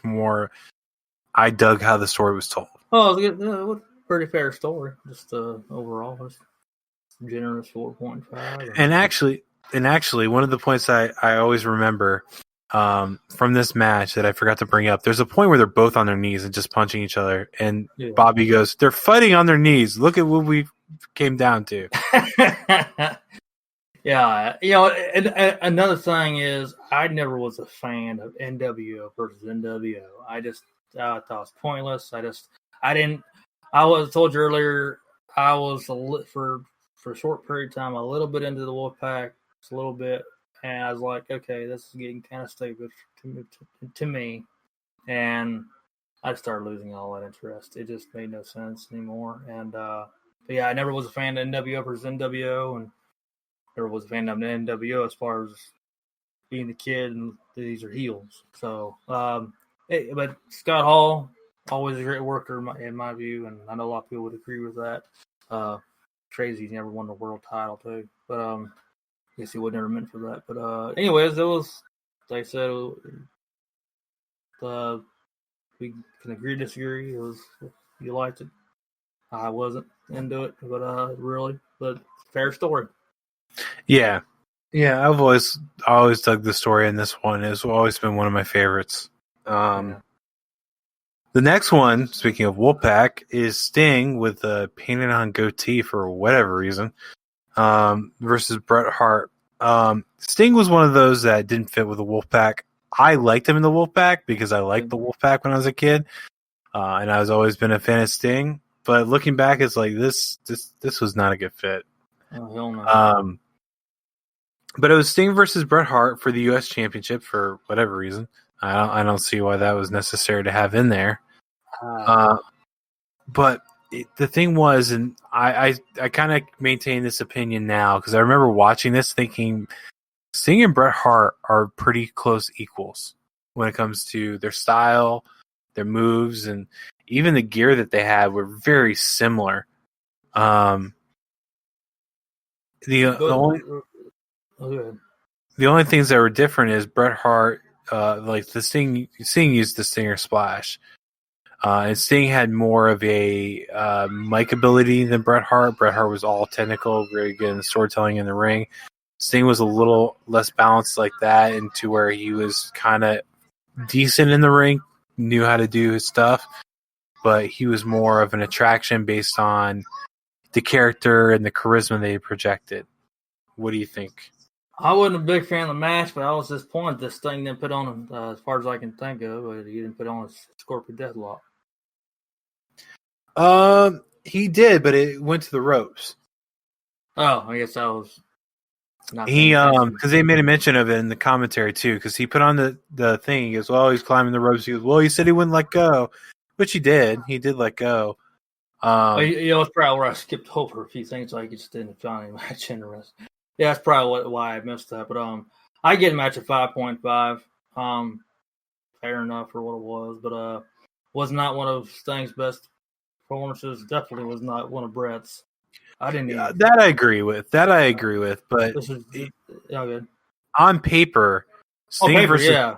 more. I dug how the story was told. Oh, it was a pretty fair story. Just overall, just generous 4.5. And actually, one of the points I always remember from this match that I forgot to bring up, there's a point where they're both on their knees and just punching each other, and Bobby goes, "They're fighting on their knees. Look at what we came down to." Yeah, and another thing is, I never was a fan of NWO versus NWO. I thought it was pointless. I told you earlier, I was for a short period of time a little bit into the Wolfpack, just a little bit, and I was like, okay, this is getting kind of stupid to me, and I started losing all that interest. It just made no sense anymore, and yeah, I never was a fan of NWO versus NWO, and never was a fan of NWO as far as being the kid and these are heels. So, but Scott Hall, always a great worker in my view, and I know a lot of people would agree with that. Crazy, he never won the world title too, but I guess he was never meant for that. But anyways, it was, like I said, we can agree to disagree. It was, you liked it. I wasn't into it, but fair story. Yeah. I've always dug the story in this one. It's always been one of my favorites. The next one, speaking of Wolfpack, is Sting with a painted on goatee for whatever reason, versus Bret Hart. Sting was one of those that didn't fit with the Wolfpack. I liked him in the Wolfpack because I liked the Wolfpack when I was a kid, and I was always been a fan of Sting. But looking back, it's like this was not a good fit. Oh, hell no. But it was Sting versus Bret Hart for the U.S. Championship for whatever reason. I don't see why that was necessary to have in there. But the thing was, and I kind of maintain this opinion now because I remember watching this thinking Sting and Bret Hart are pretty close equals when it comes to their style, their moves, and even the gear that they had were very similar. The only things that were different is Bret Hart, like the Sting used the Stinger Splash. And Sting had more of a mic ability than Bret Hart. Bret Hart was all technical, very good in storytelling in the ring. Sting was a little less balanced like that, and to where he was kind of decent in the ring, knew how to do his stuff, but he was more of an attraction based on the character and the charisma they projected. What do you think? I wasn't a big fan of the match, but I was disappointed this thing didn't put on, as far as I can think of, but he didn't put on a Scorpion Deathlock. He did, but it went to the ropes. Oh, I guess that was not. He because they made a mention of it in the commentary too. Because he put on the thing. He goes, "Well, he's climbing the ropes." He goes, "Well, he said he wouldn't let go," which he did. He did let go. It's probably where I skipped over a few things, so I just didn't find any match interesting. Yeah, that's probably why I missed that. But I get a match at 5.5. Fair enough for what it was, but was not one of Sting's best performances. Definitely was not one of Bret's. I didn't. That I agree with. But good. On paper, Sting versus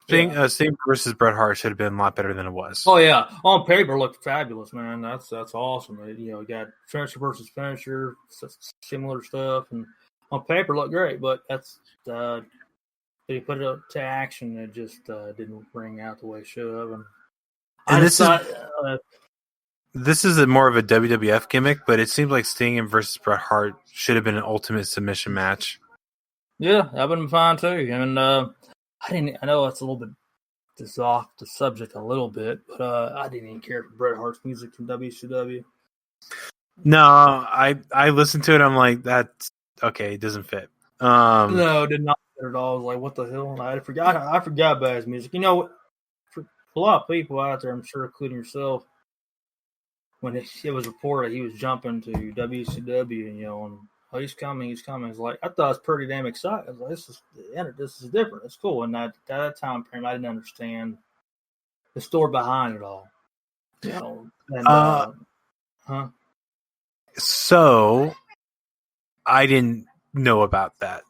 Sting versus Bret Hart should have been a lot better than it was. Oh yeah, on paper looked fabulous, man. That's awesome. You got finisher versus finisher, similar stuff, and on paper looked great. But that's he put it up to action. It just didn't ring out the way it should have. And this is more of a WWF gimmick, but it seems like Sting and versus Bret Hart should have been an ultimate submission match. Yeah, that would have been fine too. And I know it's a little bit just off the subject a little bit, but I didn't even care for Bret Hart's music from WCW. No, I listened to it. I'm like, that's okay. It doesn't fit. No, it did not fit at all. I was like, what the hell? I forgot about his music. For a lot of people out there, I'm sure, including yourself, when it was reported he was jumping to WCW, and he's coming. It's like, I thought it was pretty damn exciting. I was like, this is different. It's cool. And at that time frame, I didn't understand the story behind it all. So I didn't know about that.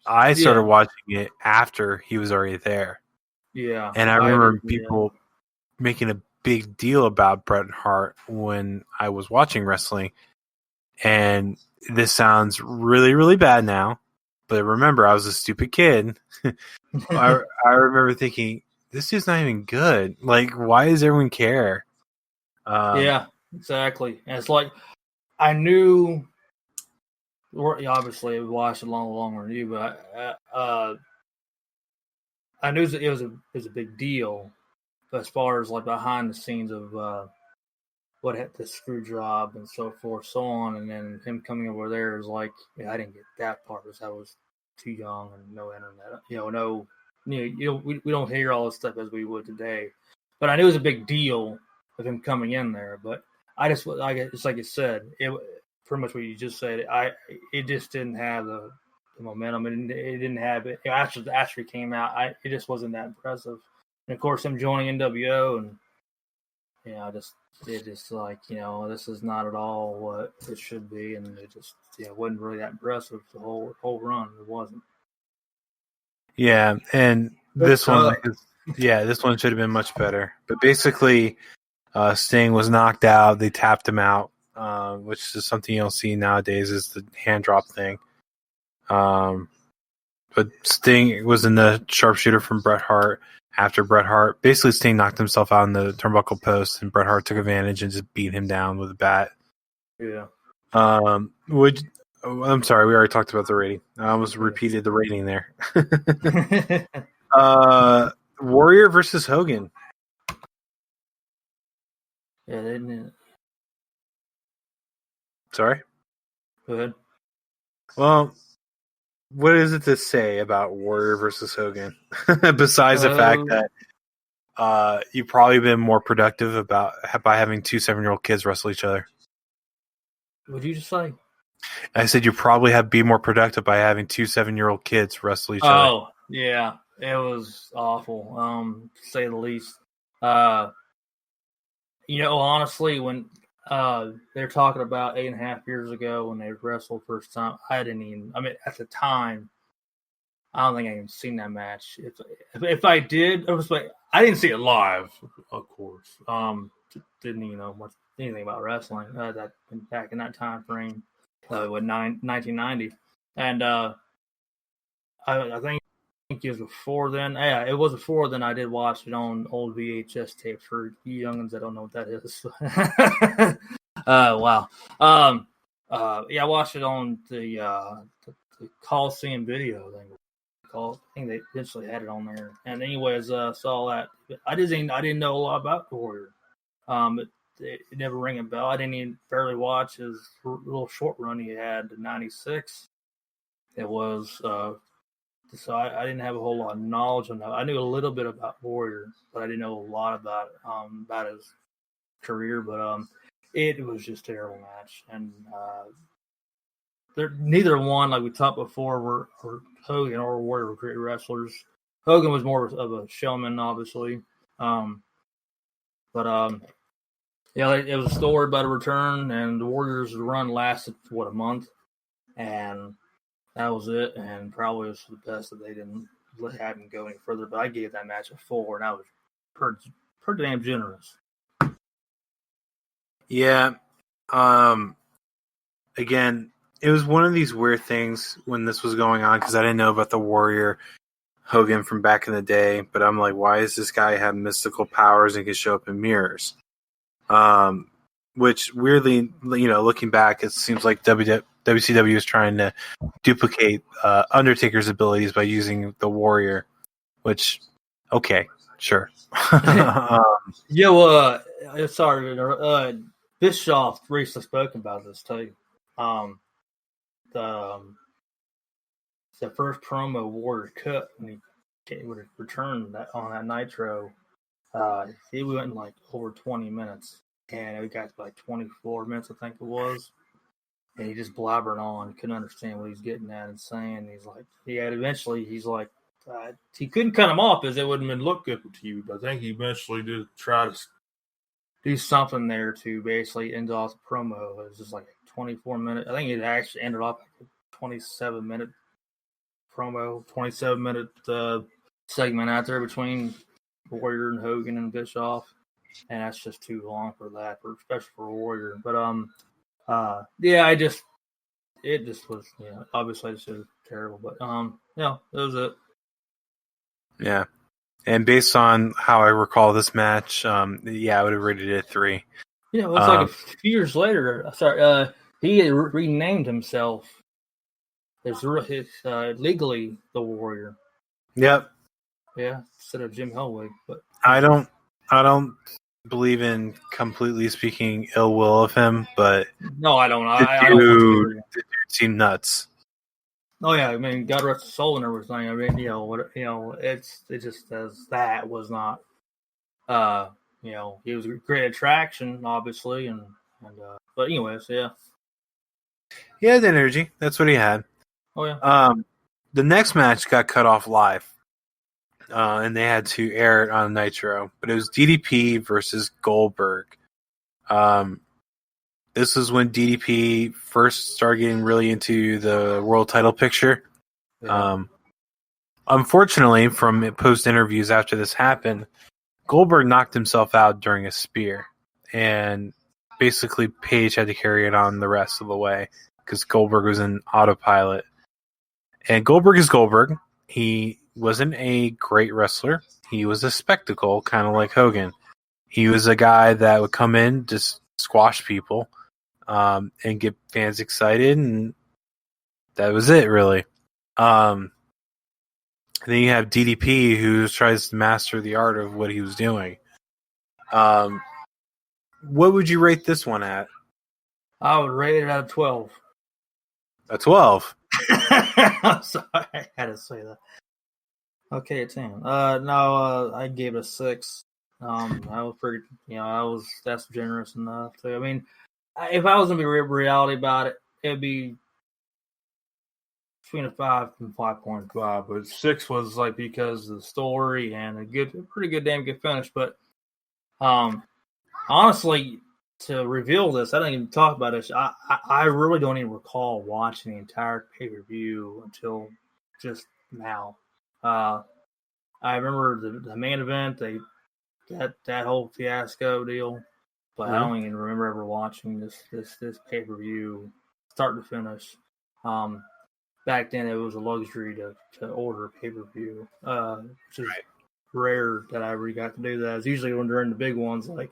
I started watching it after he was already there. Yeah, And I I remember did. people making a big deal about Bret Hart when I was watching wrestling. And this sounds really, really bad now. But remember, I was a stupid kid. I remember thinking, this dude's not even good. Like, why does everyone care? Yeah, exactly. And it's like I knew. Obviously, I watched it longer than you, but I knew that it was a big deal as far as like behind the scenes of what had the screw job and so forth, so on, and then him coming over there is like, yeah, I didn't get that part because I was too young and no internet, we don't hear all this stuff as we would today, but I knew it was a big deal of him coming in there, but I just like it's like you said, it pretty much what you just said. It just didn't have the momentum, and it didn't have it after it came out. It just wasn't that impressive, and of course him joining NWO and it just like, this is not at all what it should be, and it just wasn't really that impressive. The whole run, it wasn't. Yeah, and That's this one, tough. this one should have been much better. But basically, Sting was knocked out. They tapped him out, which is something you don't see nowadays. Is the hand drop thing. But Sting was in the sharpshooter from Bret Hart. After Bret Hart, basically Sting knocked himself out in the turnbuckle post, and Bret Hart took advantage and just beat him down with a bat. Yeah. I'm sorry, we already talked about the rating. I almost repeated the rating there. Warrior versus Hogan. Yeah, they didn't. Sorry? Go ahead. Well, what is it to say about Warrior versus Hogan? Besides the fact that you've probably been more productive by having 2 7-year-old kids wrestle each other. What did you just say? I said you probably have be more productive by having 2 7-year-old kids wrestle each other. Oh, yeah. It was awful, to say the least. Honestly, when they're talking about 8.5 years ago when they wrestled first time, I didn't even. I mean, at the time, I don't think I even seen that match. If I did, I didn't see it live, of course. Didn't even know anything about wrestling that back in that time frame, 1990, and I think it was before then. Yeah, it was before then. I did watch it on old VHS tape for you youngins that don't know what that is. Wow. I watched it on the Coliseum video thing. I think they eventually had it on there. And anyways, saw that. I didn't know a lot about the Warrior. It never rang a bell. I didn't even barely watch his little short run he had in '96. It was so I didn't have a whole lot of knowledge on that. I knew a little bit about Warrior, but I didn't know a lot about his career. But it was just a terrible match, and neither one, like we talked before, were Hogan or Warrior were great wrestlers. Hogan was more of a showman, obviously. It was a story about a return, and the Warriors' run lasted a month, and that was it. And probably was the best that they didn't have him go any further. But I gave that match a 4, and I was pretty damn generous. Yeah. Again, it was one of these weird things when this was going on because I didn't know about the Warrior Hogan from back in the day. But I'm like, why does this guy have mystical powers and can show up in mirrors? Which weirdly, looking back, it seems like WCW is trying to duplicate Undertaker's abilities by using the Warrior. Which, okay, sure. Sorry, Bischoff recently spoke about this too. The first promo Warrior cut when he would return on that Nitro. He went in like over 20 minutes, and it got to like 24 minutes, I think it was. And he just blabbering on, couldn't understand what he's getting at and saying. Eventually he's like, he couldn't cut him off because it wouldn't have looked good to you. But I think he eventually did try to do something there to basically end off the promo. It was just like a 24-minute. I think it actually ended off like a 27-minute promo, 27-minute segment out there between Warrior and Hogan and Bischoff, and that's just too long for that, especially for Warrior. But yeah, it just was, obviously it's just terrible. But that was it. Yeah. And based on how I recall this match, I would have rated it 3. Yeah, it was like a few years later. Sorry, he had renamed himself as legally the Warrior. Yep. Yeah, instead of Jim Hellwig. But I don't believe in completely speaking ill will of him, but no, I don't. I don't want to. The dude seemed nuts. Oh yeah, I mean, God rest his soul and everything. I mean, it just as that was not. He was a great attraction, obviously, and but anyways, yeah. He had energy. That's what he had. Oh yeah. The next match got cut off live, and they had to air it on Nitro. But it was DDP versus Goldberg. This was when DDP first started getting really into the world title picture. Yeah. Unfortunately, from post interviews after this happened, Goldberg knocked himself out during a spear, and basically Page had to carry it on the rest of the way because Goldberg was in autopilot. And Goldberg is Goldberg. He wasn't a great wrestler. He was a spectacle, kind of like Hogan. He was a guy that would come in, just squash people, and get fans excited, and that was it, really. Then you have DDP, who tries to master the art of what he was doing. What would you rate this one at? I would rate it out of 12. A 12? I'm sorry, I had to say that. Okay, a 10. No, I gave it a 6. I was pretty, that's generous enough. I mean, if I was going to be reality about it, it'd be between a 5 and 5.5. But 6 was like because of the story and a pretty good, damn good finish. But honestly, to reveal this, I didn't even talk about it. I really don't even recall watching the entire pay-per-view until just now. I remember the main event, that whole fiasco deal, but I don't even remember ever watching this pay-per-view start to finish. Back then, it was a luxury to order a pay-per-view, which is rare that I ever got to do that. It's usually when during the big ones like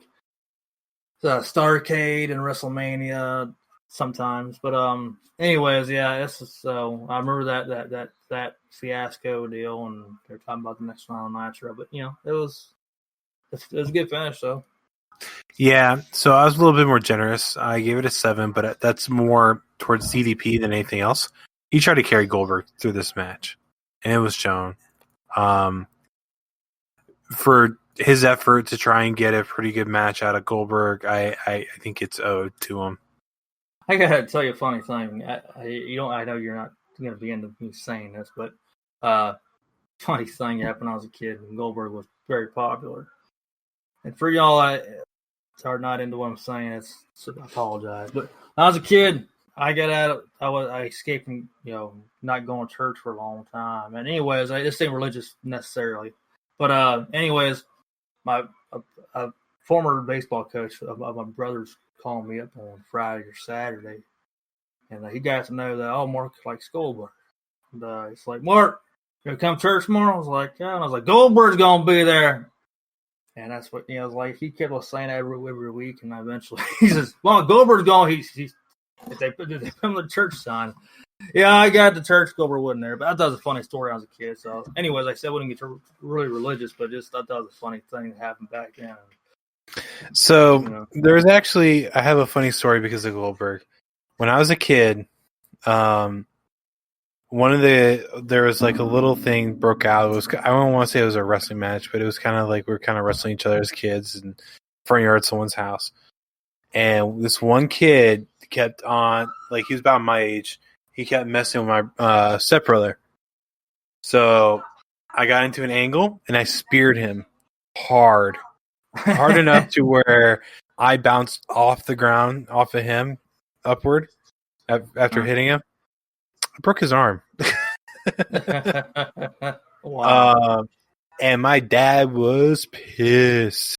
Starrcade and WrestleMania sometimes. But anyways, yeah, so I remember that fiasco deal, and they're talking about the next round of Nitro. But it was a good finish, though. Yeah, so I was a little bit more generous. I gave it a 7, but that's more towards DDP than anything else. He tried to carry Goldberg through this match, and it was shown. For his effort to try and get a pretty good match out of Goldberg, I think it's owed to him. I gotta tell you a funny thing. I know you're not gonna be into me saying this, but funny thing happened when I was a kid when Goldberg was very popular. And for y'all, it's hard not into what I'm saying. I apologize. But when I was a kid, I got out. I escaped from not going to church for a long time. And anyways, this ain't religious necessarily. But anyways, my former baseball coach of my brother's calling me up on Friday or Saturday, and he got to know that Mark likes Goldberg. And it's like, Mark, you gonna come to church tomorrow? I was like, yeah. And I was like, Goldberg's gonna be there. And that's what I was like. He kept on saying that every week, and eventually he says, "Well, Goldberg's going." If they put the church sign. Yeah, I got to church. Goldberg wasn't there, but I thought it was a funny story when I was a kid. So, anyways, I said I wouldn't get really religious, but just I thought it was a funny thing that happened back then. So there's actually I have a funny story because of Goldberg. When I was a kid, there was like a little thing broke out. It was, I don't want to say it was a wrestling match, but it was kind of like we were kind of wrestling each other as kids in front yard of someone's house. And this one kid kept on, like he was about my age. He kept messing with my stepbrother. So I got into an angle and I speared him hard enough to where I bounced off the ground, off of him, upward after hitting him. I broke his arm. Wow. And my dad was pissed.